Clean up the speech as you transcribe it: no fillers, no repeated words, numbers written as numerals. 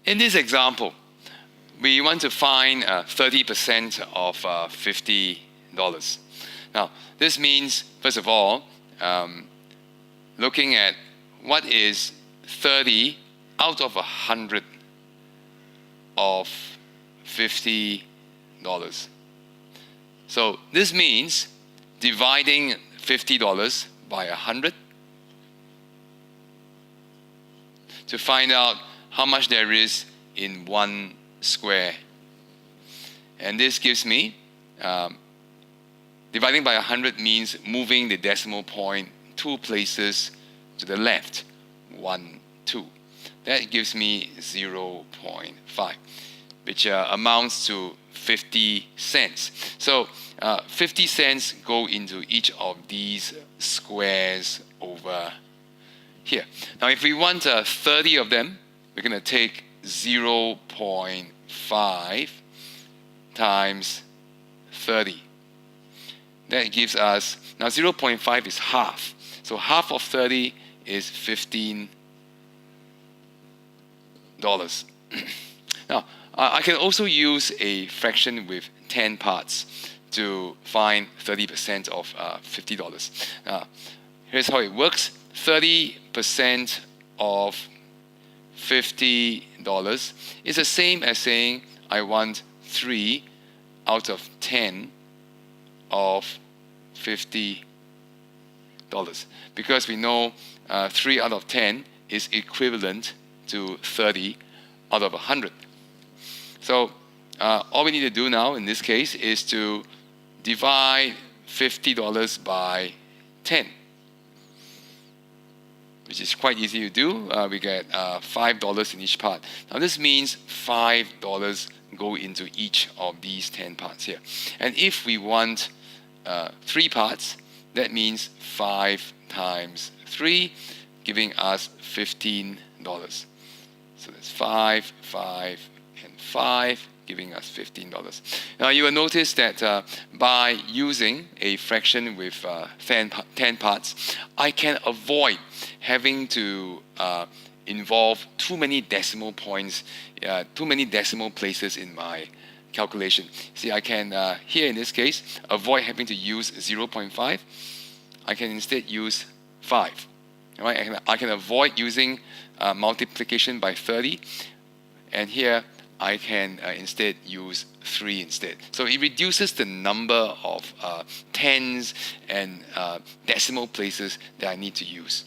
In this example, we want to find 30% of $50. Now, this means, first of all, looking at what is 30 out of 100 of $50. So this means dividing $50 by 100 to find out how much there is in one square. And this gives me, dividing by 100 means moving the decimal point 2 places to the left, 1, 2. That gives me 0.5, which amounts to 50 cents. So 50 cents go into each of these squares over here. Now, if we want 30 of them, we're going to take 0.5 times 30. That gives us, now 0.5 is half. So half of 30 is $15. Now, I can also use a fraction with 10 parts to find 30% of $50. Here's how it works. 30% of $50 is the same as saying I want 3 out of 10 of $50, because we know 3 out of 10 is equivalent to 30 out of 100. So all we need to do now in this case is to divide $50 by 10, which is quite easy to do. We get $5 in each part. Now this means $5 go into each of these 10 parts here. And if we want 3 parts, that means 5 times 3, giving us $15. So that's 5, 5, and 5, giving us $15. Now you will notice that by using a fraction with 10 parts, I can avoid having to involve too many decimal points, too many decimal places in my calculation. See, I can, here in this case, avoid having to use 0.5. I can instead use 5. Right? I can avoid using multiplication by 30. And here, I can instead use 3 instead. So it reduces the number of tens and decimal places that I need to use.